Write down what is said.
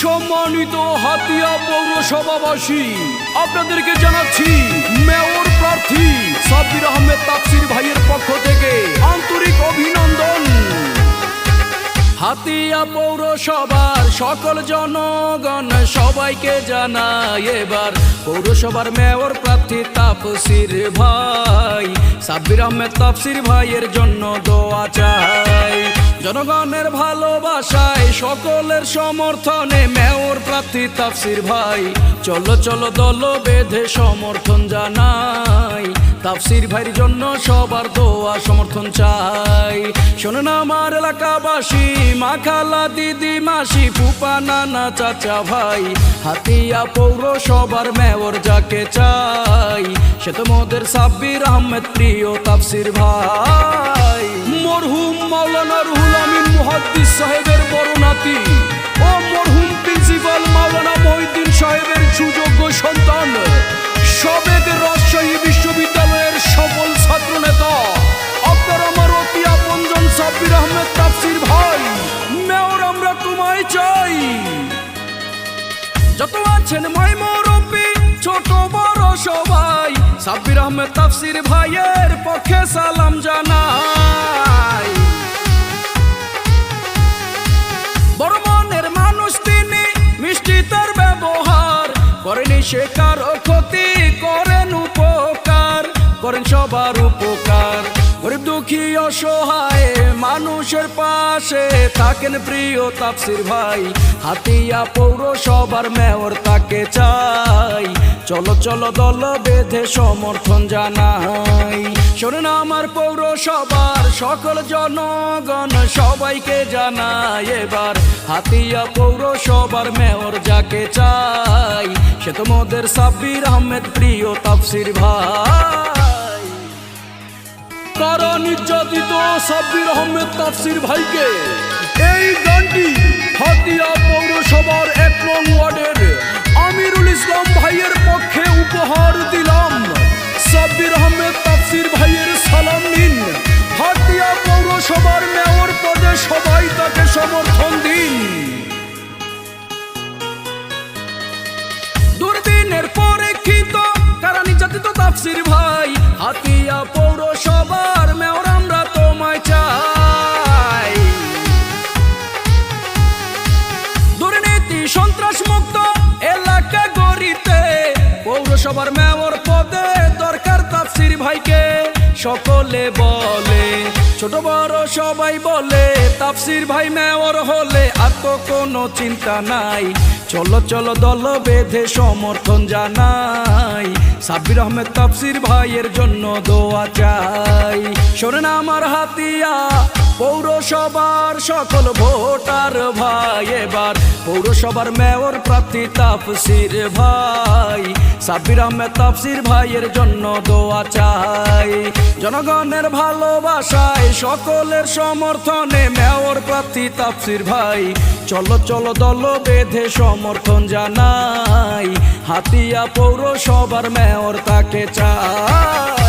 সম্মানিত হাতিয়া পৌরসভাবাসী, আপনাদেরকে জানাচ্ছি মেয়র প্রার্থী সাব্বির আহমেদ তাফসির ভাইয়ের পক্ষ থেকে আন্তরিক অভিনন্দন। হাতিয়া পৌরসভার সকল জনগণ সবাইকে জানাই এবার পৌরসভার মেয়র প্রার্থী তাফসির ভাই। সাব্বির আহমেদ তাফসির ভাইয়ের জন্য দোয়া চাই। জনগণের ভালোবাসায় সকলের সমর্থনে মেয়র প্রার্থী তাফসির ভাই। চলো চলো দল বেঁধে সমর্থন জানাই। তাফসির ভাইয়ের জন্য সবার দোয়া সমর্থন চাই। শোনেন আমার এলাকাবাসী, মা খালা দিদি মাসি ফুপা নানা চাচা ভাই, হাতিয়া পৌরসভার মেয়র যাকে চাই সে তো মোদের সাব্বির আহমেদ প্রিয় তাফসির ভাই। মরহুম মাওলানা রুহুল আমিন মুহাদ্দিস সাহেবের বড় নাতি ও মরহুম প্রিন্সিপাল মাওলানা মহিউদ্দিন সাহেবের সুযোগ্য সন্তান, সাবেক রাজশাহী বিশ্ববিদ্যালয়ের সফল ছাত্র নেতা আপনার আমার অতি আপনজন সাব্বির আহমেদ তাফসির ভাই। মেয়র আমরা তোমায় চাই। যত আছেন মাই মুরব্বি ছোট বড় সবাই, সাব্বির আহমেদ তাফসির ভাইয়ের পক্ষে সালাম জানাই। বড় মনের মানুষ তিনি, মিষ্টি তার ব্যবহার, করেনি সে কারো ক্ষতি, করেন উপকার, করেন সবার উপকার। গরিব দুঃখী অসহায় মানুষের পাশে থাকেন প্রিয় তাফসির ভাই। হাতিয়া পৌরসভার মেয়র তাকে চাই। চলো চলো দল বেঁধে সমর্থন জানাই। শোনেন আমার পৌরসভার সকল জনগণ সবাইকে জানাই এবার হাতিয়া পৌরসভার মেয়র যাকে চাই সে তো মোদের সাব্বির আহমেদ প্রিয় তাফসির ভাই। কারা নির্যাতিত সাব্বির আহমেদ তাফসির ভাইকে এই গানটি হাতিয়া পৌরসভার 1 নং ওয়ার্ডের আমিরুল ইসলাম ভাইয়ের পক্ষে উপহার দিলাম। সাব্বির আহমেদ তাফসির ভাইয়ের সালাম নিন। হাতিয়া পৌরসভার মেয়র পদে সবাই তাকে সমর্থন দিন। দুর্দিনের পরীক্ষিত কারা নির্যাতিত তাফসির ভাই, হাতিয়া পৌরসভার মেয়র আমরা তোমায় চাই। দুর্নীতি সন্ত্রাস মুক্ত এলাকা গড়িতে পৌরসভার মেয়র পদে দরকার তাফসির ভাইকে। সকলে বলে ছোট বড় সবাই বলে তাফসির ভাই মেয়র হলে আর তো কোনো চিন্তা নাই। চলো চলো দল বেঁধে সমর্থন জানাই। সাব্বির আহমেদ তাফসির ভাইয়ের জন্য দোয়া চাই। শোনেন আমার হাতিয়া পৌরসভার সকল ভোটার ভাই, এবার পৌরসভার মেয়র প্রার্থী তাফসির ভাই। সাব্বির আহমেদ তাফসির ভাইয়ের জন্য দোয়া চাই। জনগণের ভালোবাসায় সকলের সমর্থনে মেয়র প্রার্থী তাফসির ভাই। চলো চলো দল বেঁধে সমর্থন জানাই। হাতিয়া পৌরসভার মেয়র তাকে চাই।